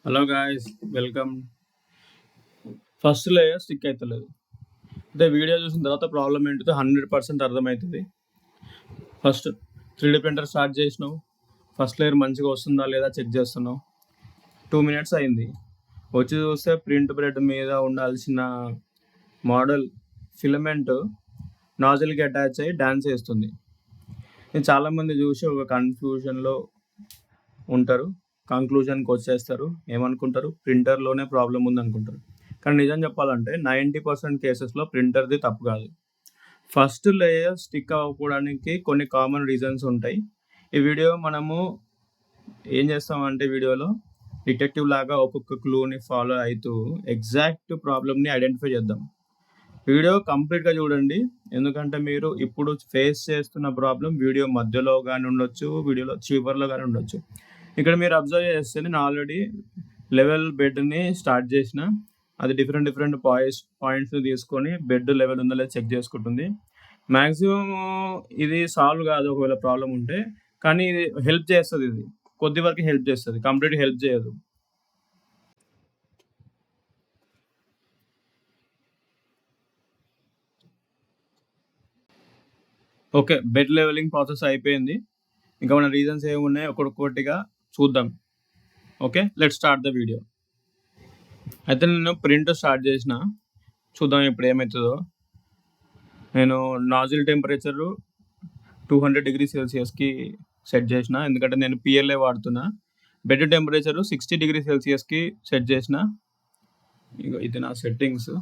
Hello guys, welcome. First layer stick అవుతలేదు అంటే video చూసిన తర్వాత ప్రాబ్లం ఏంటిదో 100% అర్థమవుతుంది. ఫస్ట్ 3D ప్రింటర్ స్టార్ట్ చేసినావు, ఫస్ట్ లేయర్ మంచిగా వస్తుందా లేదా చెక్ చేస్తున్నావు. 2 minutes అయింది. వచ్చి చూస్తే ప్రింట్ బ్రెడ్ మీద ఉండాల్సిన మోడల్ ఫిలమెంట్ నాజిల్కి అటాచ్ అయ్యి డాన్స్ చేస్తుంది. నేను చాలామంది చూసి ఒక కన్ఫ్యూజన్లో ఉంటారు, కంక్లూజన్కి వచ్చేస్తారు. ఏమనుకుంటారు? ప్రింటర్లోనే ప్రాబ్లం ఉంది అనుకుంటారు. కానీ నిజం చెప్పాలంటే 90% కేసెస్లో ప్రింటర్ది తప్పు కాదు. ఫస్ట్ లేయర్ స్టిక్ అవ్వకపోవడానికి కొన్ని కామన్ రీజన్స్ ఉంటాయి. ఈ వీడియో మనము ఏం చేస్తామంటే వీడియోలో డిటెక్టివ్ లాగా ఒక్కొక్క క్లూని ఫాలో అవుతూ ఎగ్జాక్ట్ ప్రాబ్లమ్ని ఐడెంటిఫై చేద్దాం. వీడియో కంప్లీట్గా చూడండి, ఎందుకంటే మీరు ఇప్పుడు ఫేస్ చేస్తున్న ప్రాబ్లం వీడియో మధ్యలో కానీ ఉండొచ్చు, వీడియోలో చివర్లో కానీ ఉండొచ్చు. ఇక్కడ మీరు అబ్జర్వ్ చేస్తే నేను ఆల్రెడీ లెవెల్ బెడ్ని స్టార్ట్ చేసిన. అది డిఫరెంట్ పాయింట్స్ని తీసుకొని బెడ్ లెవెల్ ఉందో లేదో చెక్ చేసుకుంటుంది. మ్యాక్సిమం ఇది సాల్వ్ కాదు ఒకవేళ ప్రాబ్లం ఉంటే, కానీ ఇది హెల్ప్ చేస్తుంది. ఇది కొద్ది వరకు హెల్ప్ చేస్తుంది, కంప్లీట్గా హెల్ప్ చేయదు. ఓకే, బెడ్ లెవెలింగ్ ప్రాసెస్ అయిపోయింది. ఇంకా మన రీజన్స్ ఏమున్నాయి ఒక్కొక్కటిగా చూద్దాం. Okay, let's start the video. అయితే నేను ప్రింట్ స్టార్ట్ చేసిన, చూద్దాం ఇప్పుడు ఏమవుతుందో. నేను నాజిల్ టెంపరేచరు 200°C సెట్ చేసిన, ఎందుకంటే నేను PLA వాడుతున్నా. బెడ్ టెంపరేచరు 60°C సెట్ చేసిన. ఇది నా సెట్టింగ్స్.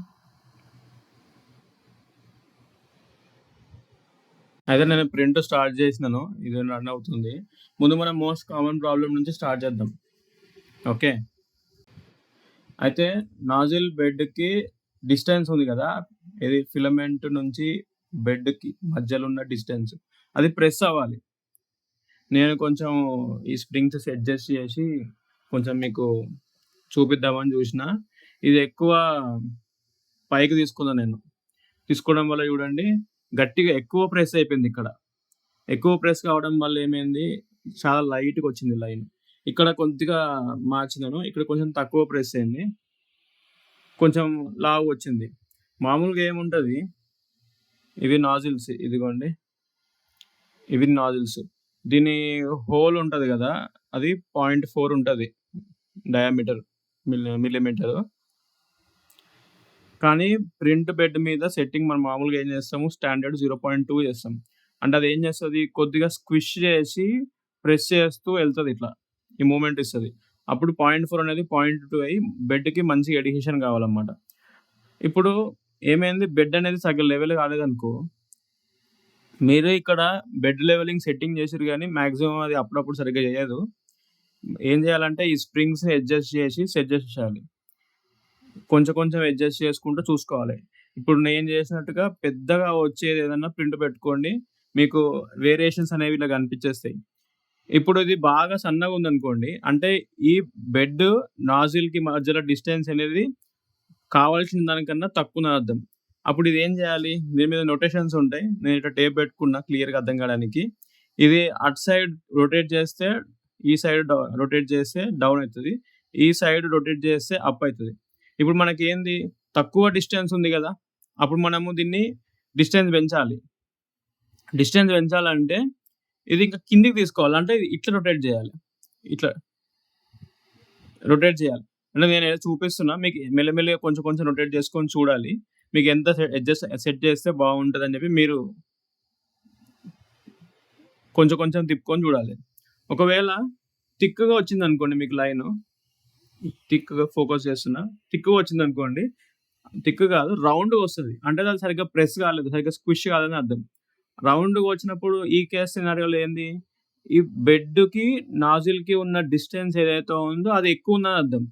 అయితే నేను ప్రింట్ స్టార్ట్ చేసినాను, ఇది రన్ అవుతుంది. ముందు మనం మోస్ట్ కామన్ ప్రాబ్లం నుంచి స్టార్ట్ చేద్దాం. ఓకే, అయితే నాజిల్ బెడ్కి డిస్టెన్స్ ఉంది కదా, ఇది ఫిలమెంట్ నుంచి బెడ్కి మధ్యలో ఉన్న డిస్టెన్స్, అది ప్రెస్ అవ్వాలి. నేను కొంచెం ఈ స్ప్రింగ్స్ అడ్జస్ట్ చేసి కొంచెం మీకు చూపిద్దామని చూసిన. ఇది ఎక్కువ పైకి తీసుకున్నాను. నేను తీసుకోవడం వల్ల చూడండి గట్టిగా ఎక్కువ ప్రెస్ అయిపోయింది. ఇక్కడ ఎక్కువ ప్రెస్ కావడం వల్ల ఏమైంది, చాలా లైట్గా వచ్చింది లైన్. ఇక్కడ కొద్దిగా మార్చినాను, ఇక్కడ కొంచెం తక్కువ ప్రెస్ అయింది, కొంచెం లావు వచ్చింది. మామూలుగా ఏముంటుంది, ఇవి నాజిల్స్, ఇదిగోండి ఇవి నాజిల్స్. దీని హోల్ ఉంటుంది కదా, అది 0.4 ఉంటుంది డయామీటర్, మిల్లీమీటర్. కానీ ప్రింట్ బెడ్ మీద సెట్టింగ్ మనం మామూలుగా ఏం చేస్తాము, స్టాండర్డ్ 0.2 చేస్తాం. అంటే అది ఏం చేస్తుంది, కొద్దిగా స్క్విష్ చేసి ప్రెస్ చేస్తూ వెళ్తుంది, ఇట్లా ఈ మూమెంట్ ఇస్తుంది. అప్పుడు 0.4 అనేది 0.2 అయ్యి బెడ్కి మంచి ఎడిషన్ కావాలన్నమాట. ఇప్పుడు ఏమైంది, బెడ్ అనేది సగం లెవెల్ కాలేదనుకో, మీరు ఇక్కడ బెడ్ లెవెలింగ్ సెట్టింగ్ చేసారు కానీ మ్యాక్సిమం అది అప్పుడప్పుడు సరిగ్గా చేయదు. ఏం చేయాలంటే ఈ స్ప్రింగ్స్ని అడ్జస్ట్ చేసి సెట్ చేసేయాలి. కొంచెం కొంచెం అడ్జస్ట్ చేసుకుంటూ చూసుకోవాలి. ఇప్పుడు నేను చేసినట్టుగా పెద్దగా వచ్చేది ఏదన్నా ప్రింట్ పెట్టుకోండి, మీకు వేరియేషన్స్ అనేవి ఇలా కనిపించేస్తాయి. ఇప్పుడు ఇది బాగా సన్నగా ఉందనుకోండి, అంటే ఈ బెడ్ నాజిల్కి మధ్యలో డిస్టెన్స్ అనేది కావాల్సిన దానికన్నా తక్కువ అర్థం. అప్పుడు ఇది ఏం చేయాలి, దీని మీద నోటేషన్స్ ఉంటాయి. నేను ఇట్లా టేప్ పెట్టుకున్నా క్లియర్గా అర్థం కావడానికి. ఇది అటు సైడ్ రొటేట్ చేస్తే ఈ సైడ్ రొటేట్ చేస్తే డౌన్ అవుతుంది, ఈ సైడ్ రొటేట్ చేస్తే అప్ అవుతుంది. ఇప్పుడు మనకి ఏంది, తక్కువ డిస్టెన్స్ ఉంది కదా, అప్పుడు మనము దీన్ని డిస్టెన్స్ పెంచాలి. డిస్టెన్స్ పెంచాలంటే ఇది ఇంకా కిందికి తీసుకోవాలి, అంటే ఇట్లా రొటేట్ చేయాలి, ఇట్లా రొటేట్ చేయాలి. అంటే నేను ఏదో చూపిస్తున్నా, మీకు మెల్లమెల్లగా కొంచెం కొంచెం రొటేట్ చేసుకొని చూడాలి, మీకు ఎంత సెట్ చేస్తే బాగుంటుంది అని చెప్పి మీరు కొంచెం కొంచెం తిప్పుకొని చూడాలి. ఒకవేళ థిక్గా వచ్చింది అనుకోండి, మీకు లైన్ థిక్గా ఫోకస్ చేస్తున్నా, థిక్గా వచ్చింది అనుకోండి, థిక్ కాదు రౌండ్గా వస్తుంది, అంటే అది సరిగ్గా ప్రెస్ కాలేదు, సరిగ్గా స్క్విష్ కాదని అర్థం. రౌండ్గా వచ్చినప్పుడు ఈ కేస్ సినారియోలో ఏంది, ఈ బెడ్కి నాజిల్కి ఉన్న డిస్టెన్స్ ఏదైతే ఉందో అది ఎక్కువ ఉందని అర్థం.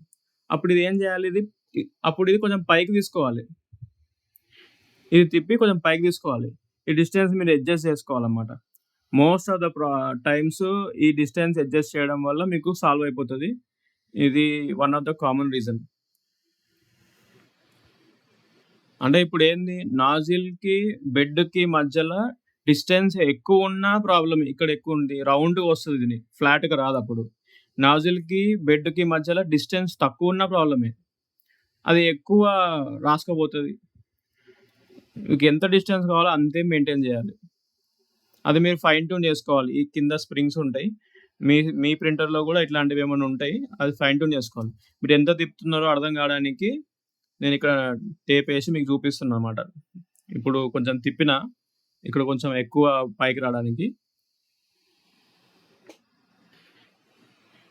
అప్పుడు ఇది ఏం చేయాలి, ఇది కొంచెం పైకి తీసుకోవాలి, ఇది తిప్పి కొంచెం పైకి తీసుకోవాలి. ఈ డిస్టెన్స్ మీరు అడ్జస్ట్ చేసుకోవాలన్నమాట. మోస్ట్ ఆఫ్ ద టైమ్స్ ఈ డిస్టెన్స్ అడ్జస్ట్ చేయడం వల్ల మీకు సాల్వ్ అయిపోతుంది. ఇది one of the common reason. అంటే ఇప్పుడు ఏంది, నాజిల్కి బెడ్కి మధ్యలో డిస్టెన్స్ ఎక్కువ ఉన్న ప్రాబ్లం ఇక్కడ ఎక్కువ ఉంది, రౌండ్గా వస్తుంది, ఇది ఫ్లాట్గా రాదు. అప్పుడు నాజిల్‌కి, బెడ్‌కి మధ్యలో డిస్టెన్స్ తక్కువున్న ప్రాబ్లమే. అది ఎక్కువ రాసుకపోతది. మీకెంత డిస్టెన్స్ కావాలో అంతే మెయింటైన్ జేయాలి. అది మీరు ఫైన్ ట్యూన్ జేసుకోవాలి. ఈ కింద స్ప్రింగ్స్ ఉంటాయి. మీ మీ ప్రింటర్‌లో గూడా ఇట్లాంటివేమన్నా ఉంటాయి. అది ఫైన్ ట్యూన్ జేసుకోవాలి. మీరెంత తిప్పుతున్నారో అర్థం గాడానికి నేనిక్కడ టేపేసి మీకు చూపిస్తున్నానన్నమాట. ఇప్పుడు కొంచెం తిప్పినా, ఇక్కడ కొంచెం ఎక్కువ పైకి రాడానికి.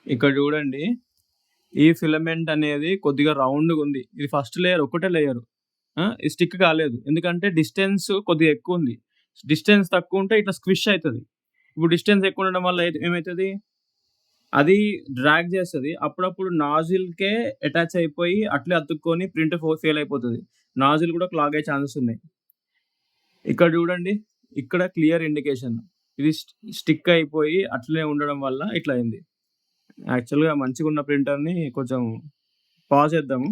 ఇక్కడ జూడండి. ఈ ఫిలమెంట్ అనేది కొద్దిగా రౌండ్‌గుంది. ఇది ఫస్ట్ లేయర్ ఒకటే లేయరు. ఇది స్టిక్ కాలేదు. ఎందుకంటే డిస్టెన్స్ కొద్దిగా ఎక్కువుంది. డిస్టెన్స్ తక్కువుంటే ఇట్లా స్క్విష్ అయితది. ఇప్పుడు డిస్టెన్స్ ఎక్కువుండడం వల్ల ఏమైతది? అది డ్రాగ్ జేస్తది. అప్పుడప్పుడు నాజిల్‌కే అటాచ్ అయిపోయి అట్లే అతుక్కొని ప్రింట్ ఫెయిల్ అయిపోతది. నాజిల్ గూడా క్లాగ్ అయ్యే ఛాన్సెస్ ఉన్నాయి. ఇక్కడ జూడండి. ఇక్కడ క్లియర్ ఇండికేషన్. ఇది స్టిక్ అయిపోయి అట్లనే ఉండడం వల్ల ఇట్లా అయింది. యాక్చువల్‌గా మంచిగున్న ప్రింటర్‌ని కొంచెం పాజ్ చేద్దాము.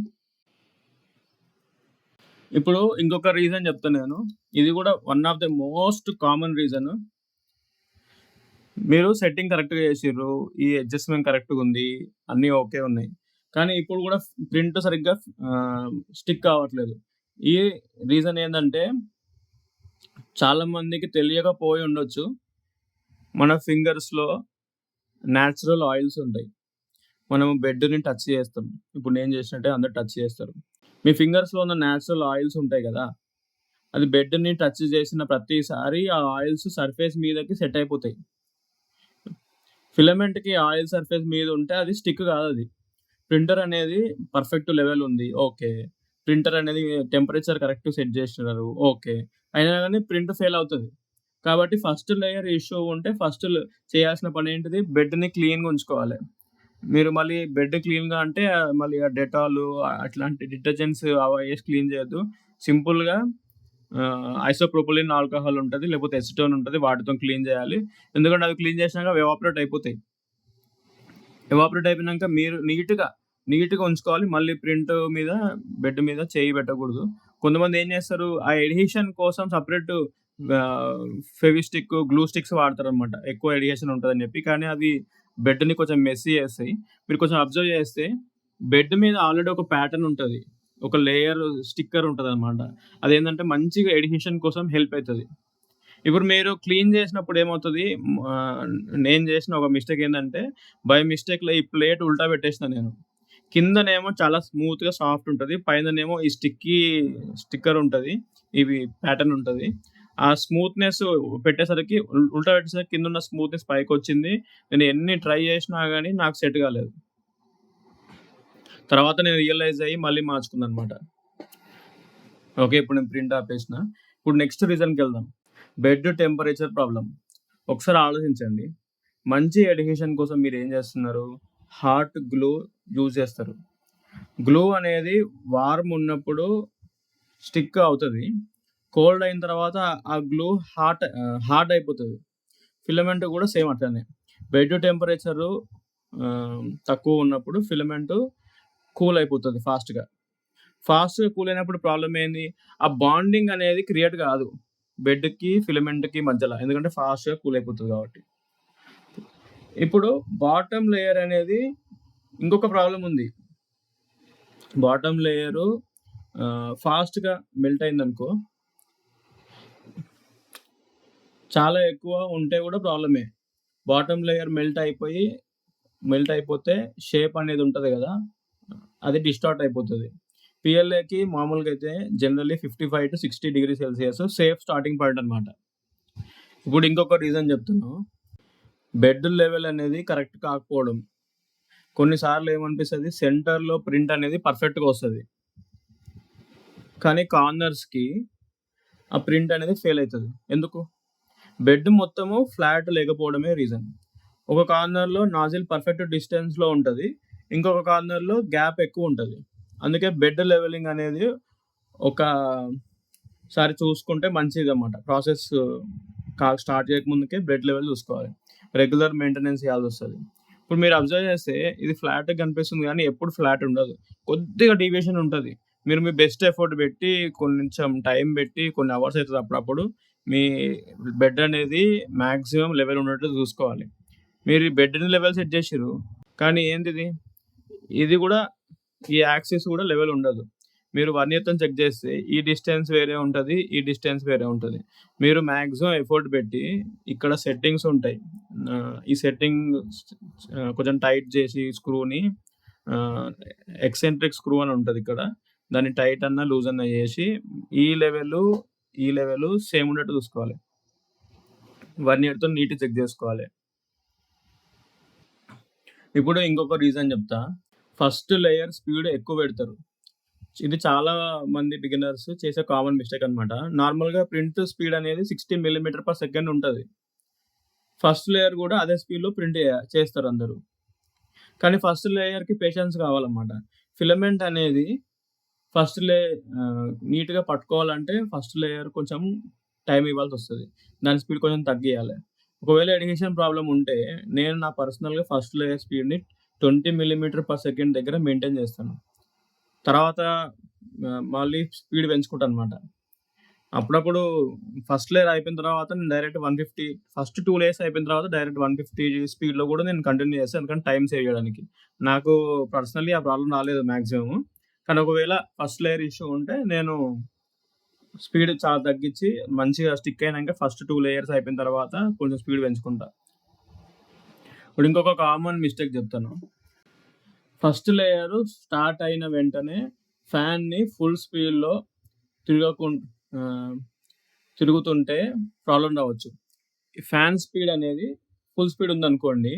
ఇప్పుడు ఇంకొక రీజన్ చెప్తా నేను. ఇది గూడా one of the most common reason. మీరు సెట్టింగ్ కరెక్ట్‌గా చేసిర్రు. ఈ అడ్జస్ట్‌మెంట్ కరెక్ట్‌గుంది. అన్నీ ఓకే ఉన్నాయి. కానీ ఇప్పుడు గూడా ప్రింట్ సరిగ్గా స్టిక్ కావట్లేదు. ఈ రీజన్ ఏందంటే చాలా మందికి తెలియకపోయి ఉండొచ్చు. మన ఫింగర్స్‌లో నేచురల్ ఆయిల్స్ ఉంటాయి. మనం బెడ్‌ని టచ్ చేస్తాం. ఇప్పుడు నేను చేసినట్టే అందరూ టచ్ చేస్తారు. మీ ఫింగర్స్‌లో ఉన్న నేచురల్ ఆయిల్స్ ఉంటాయి గదా! అది బెడ్‌ని టచ్ చేసిన ప్రతిసారి ఆ ఆయిల్స్ సర్ఫేస్ మీదకి సెట్ అయిపోతాయి. ఫిలమెంట్‌కి ఆయిల్ సర్ఫేస్ మీద ఉంటే అది స్టిక్ కాదది. ప్రింటర్ అనేది పర్ఫెక్ట్ లెవెల్ ఉంది. ఓకే. ప్రింటర్ అనేది టెంపరేచర్ కరెక్ట్ సెట్ చేసినారు. ఓకే. అయినా గాని ప్రింట్ ఫెయిల్ అవుతది. కాబట్టి ఫస్ట్ లేయర్ ఇష్యూ ఉంటే ఫస్ట్ చేయాల్సిన పనేంటిది బెడ్‌ని క్లీన్‌గా ఉంచుకోవాలి. మీరు మళ్ళీ బెడ్ క్లీన్‌గా అంటే మళ్ళీ ఆ డెటాలు అట్లాంటి డిటర్జెంట్స్ అవేసి క్లీన్ చేయొద్దు. సింపుల్‌గా ఐసోప్రొపైలిన్ ఆల్కహాల్ ఉంటది. లేకపోతే ఎసిటోన్ ఉంటది. వాటితోని క్లీన్ చేయాలి. ఎందుకంటే అవి క్లీన్ చేసినాక అవి ఎవాపరేట్ అయిపోతాయి. ఎవాపరేట్ అయిపోయినాక మీరు నీట్‌గా ఉంచుకోవాలి. మళ్ళీ ప్రింట్ మీద, బెడ్ మీద చెయ్యి పెట్టకూడదు. కొంతమంది ఏం చేస్తారు, ఆ ఎడ్హెషన్ కోసం సెపరేట్ ఫెవిస్టిక్, గ్లూ స్టిక్స్ వాడతారనమాట. ఎక్కువ ఎడ్హెషన్ ఉంటదని చెప్పి. కానీ అవి బెడ్‌ని కొంచెం మెస్సీ చేస్తాయి. మీరు కొంచెం అబ్జర్వ్ చేస్తే బెడ్ మీద ఆల్రెడీ ఒక ప్యాటర్న్ ఉంటది. ఒక లేయర్ స్టిక్కర్ ఉంటదనమాట. అదేంటంటే మంచిగా ఎడ్హెషన్ కోసం హెల్ప్ అయితది. ఇప్పుడు మీరు క్లీన్ చేసినప్పుడు ఏమవుతది, నేను చేసిన ఒక మిస్టేక్ ఏందంటే, బై మిస్టేక్‌లో ఈ ప్లేట్ ఉల్టా పెట్టేసినా నేను. కిందనేమో చాలా స్మూత్‌గా సాఫ్ట్ ఉంటది. పైననేమో ఈ స్టిక్కర్ ఉంటది. ఇవి ప్యాటర్న్ ఉంటది. ఆ స్మూత్‌నెస్ పెట్టేసరికి ఉల్టా పెట్టేసరికి కిందున్న స్మూత్‌నెస్ పైకొచ్చింది. నేను ఎన్ని ట్రై చేసినా గాని నాకు సెట్ కాలేదు. తర్వాత నేను రియలైజ్ అయ్యి మళ్ళీ మార్చుకున్నాననమాట. ఓకే. ఇప్పుడు నేను ప్రింట్ ఆపేసిన. ఇప్పుడు నెక్స్ట్ రీజన్‌కెళ్దాం. Bed temperature problem. ఒకసారి ఆలోచించండి. మంచి అడ్హెషన్ కోసం మీరేం చేస్తున్నారు? హాట్ గ్లూ యూజ్ చేస్తారు. గ్లూ అనేది వార్మ్ ఉన్నప్పుడు స్టిక్ అవుతది. కోల్డ్ అయిన తర్వాత ఆ గ్లూ హార్డ్ అయిపోతది. ఫిలమెంట్ కూడా సేమ్ అట్లనే. బెడ్ టెంపరేచరు తక్కువ ఉన్నప్పుడు ఫిలమెంట్ కూల్ అయిపోతది ఫాస్ట్‌గా. ఫాస్ట్‌గా కూల్ అయినప్పుడు ప్రాబ్లమ్ ఏంది? ఆ బాండింగ్ అనేది క్రియేట్ కాదు. బెడ్‌కి, ఫిలమెంట్‌కి మధ్యల. ఎందుకంటే ఫాస్ట్‌గా కూల్ అయిపోతది కాబట్టి. ఇప్పుడు బాటమ్ లేయర్ అనేది ఇంకొక ప్రాబ్లమ్ ఉంది. బాటమ్ లేయరు ఫాస్ట్‌గా మెల్ట్ అయిందనుకో, చాలా ఎక్కువ ఉంటే కూడా ప్రాబ్లమే. బాటమ్ లేయర్ మెల్ట్ అయిపోతే షేప్ అనేది ఉంటది గదా! అది డిస్టార్ట్ అయిపోతది. PLAకి మామూలుగా అయితే generally 55-60 degree Celsius safe starting point అన్నమాట. ఇప్పుడు ఇంకొక రీజన్ చెప్తున్నా. బెడ్ లెవెల్ అనేది కరెక్ట్ కాకపోవడం. కొన్ని సార్లు ఏమనిపిస్తది, సెంటర్‌లో ప్రింట్ అనేది పర్ఫెక్ట్‌గా వస్తది. కానీ కార్నర్స్‌కి ఆ ప్రింట్ అనేది ఫెయిల్ అయితది. ఎందుకు? బెడ్ మొత్తము ఫ్లాట్ లేకపోవడమే రీజన్. ఒక కార్నర్‌లో నాజిల్ పర్ఫెక్ట్ డిస్టెన్స్‌లో ఉంటది. ఇంకొక కార్నర్‌లో గ్యాప్ ఎక్కువుంటది. అందుకే బెడ్ లెవెలింగ్ అనేది ఒకసారి చూసుకుంటే మంచిదన్నమాట. ప్రాసెస్ స్టార్ట్ చేయకముందుకే బెడ్ లెవెల్ చూసుకోవాలి. రెగ్యులర్ మెయింటెనెన్స్ చేయాల్సొస్తది. ఇప్పుడు మీరు అబ్జర్వ్ చేస్తే ఇది ఫ్లాట్‌గా కనిపిస్తుంది గానీ ఎప్పుడు ఫ్లాట్ ఉండదు. కొద్దిగా డీవియేషన్ ఉంటది. మీరు మీ బెస్ట్ ఎఫర్ట్ పెట్టి కొంచెం టైం పెట్టి కొన్ని అవర్స్ అయితది అప్పుడప్పుడు మీ బెడ్ అనేది మాక్సిమం లెవెల్ ఉన్నట్టు చూసుకోవాలి. మీరు ఈ బెడ్‌ని లెవెల్ సెట్ చేసిర్రు. కానీ ఏంటిది? ఇది గూడా ఈ యాక్సిస్ గూడా లెవెల్ ఉండదు. మీరు వర్నియర్‌తోని చెక్ జేస్తే ఈ డిస్టెన్స్ వేరే ఉంటది. ఈ డిస్టెన్స్ వేరే ఉంటది. మీరు మాక్సిమం ఎఫర్ట్ పెట్టి ఇక్కడ సెట్టింగ్స్ ఉంటాయి. ఈ సెట్టింగ్ కొంచెం టైట్ జేసి స్క్రూని ఆహ్, ఎక్సెంట్రిక్ స్క్రూ అని ఉంటదిక్కడ. దాన్ని టైట్ అన్నా, లూజ్ అన్నా జేసి ఈ లెవెలు, ఈ లెవెలు సేమ్ ఉండేట్టు చూసుకోవాలి. వర్నియర్‌తోని నీట్‌గా చెక్ జేసుకోవాలి. ఇప్పుడు ఇంకొక రీజన్ జెప్తా. ఫస్ట్ లేయర్ స్పీడ్ ఎక్కువ పెడతారు. ఇది చాలా మంది బిగినర్స్ చేసే కామన్ మిస్టేక్ అనమాట. నార్మల్‌గా ప్రింట్ స్పీడ్ అనేది 60 మిల్లీమీటర్ పర్ సెకండ్ ఉంటది. ఫస్ట్ లేయర్ గూడా అదే స్పీడ్‌లో ప్రింట్ చేస్తారందరూ. కానీ ఫస్ట్ లేయర్‌కి పేషెన్స్ కావాలన్నమాట. ఫిలమెంట్ అనేది నీట్‌గా పట్టుకోవాలంటే ఫస్ట్ లేయర్ కొంచెం టైం ఇవ్వాల్సొస్తది. దాని స్పీడ్ కొంచెం తగ్గియాలి. ఒకవేళ అడ్హెషన్ ప్రాబ్లమ్ ఉంటే నేను నా పర్సనల్‌గా ఫస్ట్ లేయర్ స్పీడ్‌ని 20 మిల్లీమీటర్ పర్ సెకండ్ దగ్గర మెయింటైన్ చేస్తాను. తర్వాత మళ్ళీ స్పీడ్ పెంచుకుంటానన్నమాట. అప్పుడప్పుడు ఫస్ట్ లేయర్ అయిపోయిన తర్వాత నేను డైరెక్ట్ 150 ఫస్ట్ 2 లేయర్స్ అయిపోయిన తర్వాత డైరెక్ట్ 150 స్పీడ్‌లో కూడా నేను కంటిన్యూ చేస్తాను. ఎందుకంటే టైమ్ సేవ్ చేయడానికి. నాకు పర్సనల్లీ ఆ ప్రాబ్లమ్ రాలేదు మాక్సిమం. కానీ ఒకవేళ ఫస్ట్ లేయర్ ఇష్యూ ఉంటే నేను స్పీడ్ చాలా తగ్గించి మంచిగా స్టిక్ అయినంక ఫస్ట్ 2 లేయర్స్ అయిపోయిన తర్వాత కొంచెం స్పీడ్ పెంచుకుంటా. ఇప్పుడు ఇంకొక కామన్ మిస్టేక్ చెప్తాను. ఫస్ట్ లేయర్ స్టార్ట్ అయిన వెంటనే ఫ్యాన్‌ని ఫుల్ స్పీడ్‌లో ఆహ్, తిరుగుతుంటే ప్రాబ్లమ్ రావచ్చు. ఈ ఫ్యాన్ స్పీడ్ అనేది ఫుల్ స్పీడ్ ఉందనుకోండి,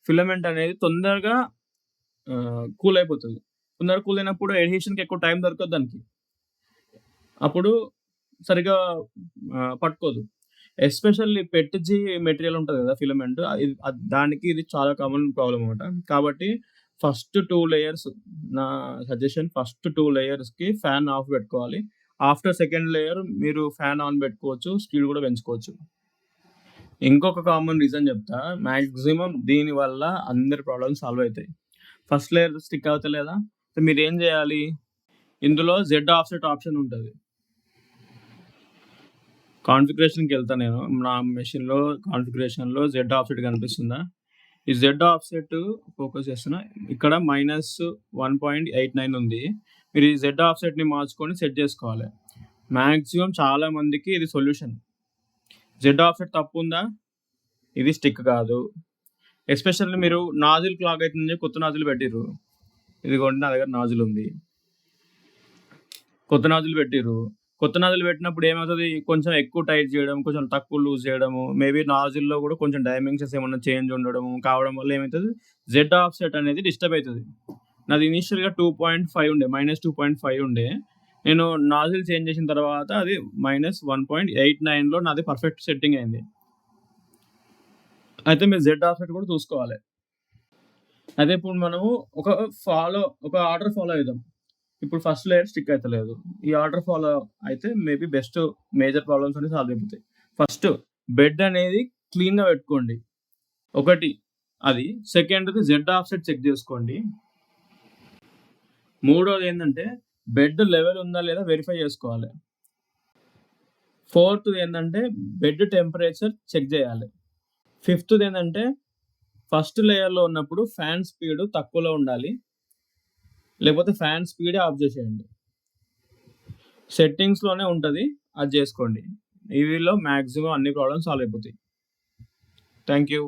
ఫిలమెంట్ అనేది తొందరగా కూల్ అయిపోతది. తొందరగా కూల్ అయినప్పుడు అడ్హెషన్‌కి ఎక్కువ టైం దొరకదు దానికి. అప్పుడు సరిగ్గా పట్టుకోదు. ఎస్పెషల్లీ పెట్‌జీ మెటీరియల్ ఉంటది కదా! ఫిలమెంట్ దానికి ఇది చాలా కామన్ ప్రాబ్లమ్ అన్నమాట. కాబట్టి ఫస్ట్ 2 లేయర్స్ నా సజెషన్ ఫస్ట్ 2 లేయర్స్‌కి ఫ్యాన్ ఆఫ్ పెట్టుకోవాలి. ఆఫ్టర్ సెకండ్ లేయర్ మీరు ఫ్యాన్ ఆన్ పెట్టుకోవచ్చు. స్పీడ్ కూడా పెంచుకోవచ్చు. ఇంకొక కామన్ రీజన్ చెప్తా. మాక్సిమం దీనివల్ల అందరి ప్రాబ్లమ్స్ సాల్వ్ అయితాయి. ఫస్ట్ లేయర్ స్టిక్ అవుతలేదా? మీరేం చేయాలి? ఇందులో జెడ్ ఆఫ్‌సెట్ ఆప్షన్ ఉంటది. కాన్ఫిగరేషన్‌కెళ్తా నేను. నా మెషిన్‌లో కాన్ఫిగరేషన్‌లో జెడ్ ఆఫ్‌సెట్ కనిపిస్తుందా? ఈ జెడ్ ఆఫ్‌సెట్ ఫోకస్ చేస్తున్నా. ఇక్కడ -1.89 ఉంది. మీరు ఈ జెడ్ ఆఫ్‌సెట్‌ని మార్చుకొని సెట్ చేసుకోవాలి. మాక్సిమం చాలా మందికి ఇది సొల్యూషన్. Z offset తప్పుందా? ఇది స్టిక్ కాదు. ఎస్పెషల్లీ మీరు నాజిల్ క్లాగ్ అయితుందని కొత్త నాజిల్ పెట్టిర్రు. ఇదిగోండి నా దగ్గర నాజిల్ ఉంది. కొత్త నాజిల్ పెట్టిర్రు. కొత్త నాజిల్ పెట్టినప్పుడు ఏమవుతది? కొంచెం ఎక్కువ టైట్ చేయడం, కొంచెం తక్కువ లూజ్ చేయడము, మేబీ నాజిల్‌లో కూడా కొంచెం డైమెన్షన్స్ ఏమన్నా చేంజ్ ఉండడము కావడం వల్ల ఏమైతది? జెడ్ ఆఫ్‌సెట్ అనేది డిస్టర్బ్ అయితది. నాది ఇనీషియల్‌గా 2.5 ఉండే. -2.5 ఉండే. నేను నాజిల్ చేంజ్ చేసిన తర్వాత అది -1.89లో నాది పర్ఫెక్ట్ సెట్టింగ్ అయింది. అయితే మీరు జెడ్ ఆఫ్‌సెట్ కూడా చూసుకోవాలి. అదే ఇప్పుడు మనము ఒక ఆర్డర్ ఫాలో అయిదాం. ఇప్పుడు ఫస్ట్ లేయర్ స్టిక్ అయితలేదు. ఈ ఆర్డర్ ఫాలో అయితే మేబీ మేజర్ ప్రాబ్లమ్స్ అన్ని సాల్వ్ అయిపోతాయి. ఫస్ట్ బెడ్ అనేది క్లీన్‌గా పెట్టుకోండి. ఒకటి అది. సెకండ్‌ది జెడ్ ఆఫ్‌సెట్ చెక్ చేసుకోండి. మూడోది ఏందంటే బెడ్ లెవెల్ ఉందా లేదా వెరిఫై చేసుకోవాలి. ఫోర్త్‌ది ఏందంటే బెడ్ టెంపరేచర్ చెక్ చేయాలి. ఫిఫ్త్‌ది ఏందంటే ఫస్ట్ లేయర్‌లో ఉన్నప్పుడు ఫ్యాన్ స్పీడ్ తక్కువలో ఉండాలి. లేకపోతే ఫ్యాన్ స్పీడే ఆఫ్ చేసేయండి. సెట్టింగ్స్‌లోనే ఉంటది. అది జేసుకోండి. వీటిలో మాక్సిమం అన్ని ప్రాబ్లమ్స్ సాల్వ్ అయిపోతాయి. Thank you.